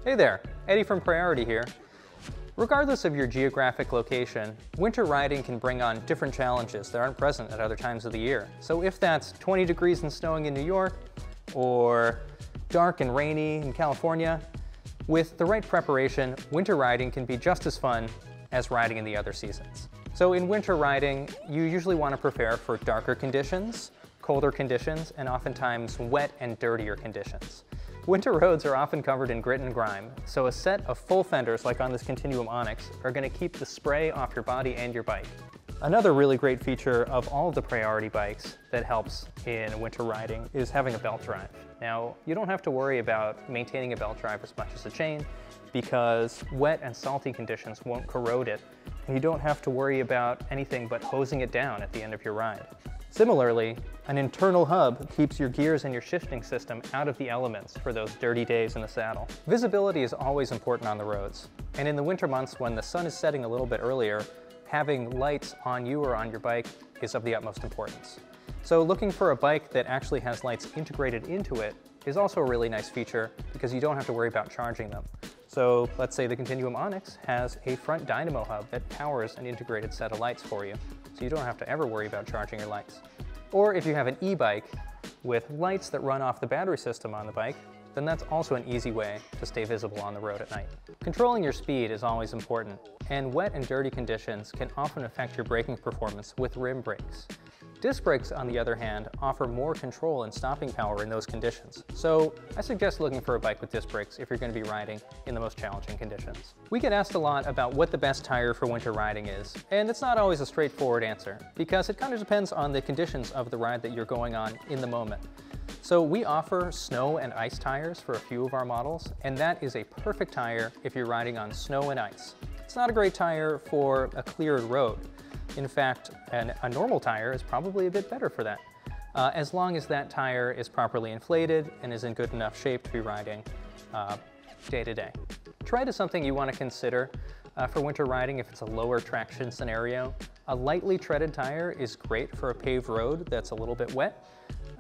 Hey there, Eddie from Priority here. Regardless of your geographic location, winter riding can bring on different challenges that aren't present at other times of the year. So if that's 20 degrees and snowing in New York, or dark and rainy in California, with the right preparation, winter riding can be just as fun as riding in the other seasons. So in winter riding, you usually want to prepare for darker conditions, colder conditions, and oftentimes wet and dirtier conditions. Winter roads are often covered in grit and grime, so a set of full fenders like on this Continuum Onyx are going to keep the spray off your body and your bike. Another really great feature of all of the Priority bikes that helps in winter riding is having a belt drive. Now, you don't have to worry about maintaining a belt drive as much as a chain because wet and salty conditions won't corrode it, and you don't have to worry about anything but hosing it down at the end of your ride. Similarly, an internal hub keeps your gears and your shifting system out of the elements for those dirty days in the saddle. Visibility is always important on the roads, and in the winter months when the sun is setting a little bit earlier, having lights on you or on your bike is of the utmost importance. So looking for a bike that actually has lights integrated into it is also a really nice feature because you don't have to worry about charging them. So let's say the Continuum Onyx has a front dynamo hub that powers an integrated set of lights for you, so you don't have to ever worry about charging your lights. Or if you have an e-bike with lights that run off the battery system on the bike, then that's also an easy way to stay visible on the road at night. Controlling your speed is always important, and wet and dirty conditions can often affect your braking performance with rim brakes. Disc brakes, on the other hand, offer more control and stopping power in those conditions. So I suggest looking for a bike with disc brakes if you're going to be riding in the most challenging conditions. We get asked a lot about what the best tire for winter riding is, and it's not always a straightforward answer because it kind of depends on the conditions of the ride that you're going on in the moment. So we offer snow and ice tires for a few of our models, and that is a perfect tire if you're riding on snow and ice. It's not a great tire for a cleared road. In fact, a normal tire is probably a bit better for that, as long as that tire is properly inflated and is in good enough shape to be riding day to day. Tread is something you want to consider for winter riding if it's a lower traction scenario. A lightly treaded tire is great for a paved road that's a little bit wet.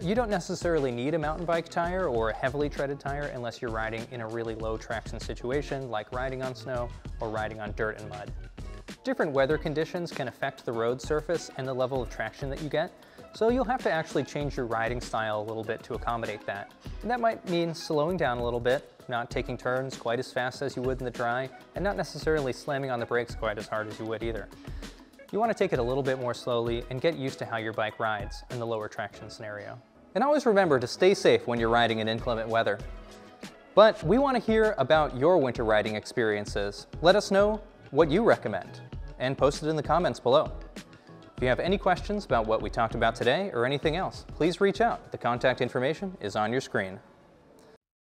You don't necessarily need a mountain bike tire or a heavily treaded tire unless you're riding in a really low traction situation like riding on snow or riding on dirt and mud. Different weather conditions can affect the road surface and the level of traction that you get, so you'll have to actually change your riding style a little bit to accommodate that. And that might mean slowing down a little bit, not taking turns quite as fast as you would in the dry, and not necessarily slamming on the brakes quite as hard as you would either. You want to take it a little bit more slowly and get used to how your bike rides in the lower traction scenario. And always remember to stay safe when you're riding in inclement weather. But we want to hear about your winter riding experiences. Let us know what you recommend and post it in the comments below. If you have any questions about what we talked about today or anything else, please reach out. The contact information is on your screen.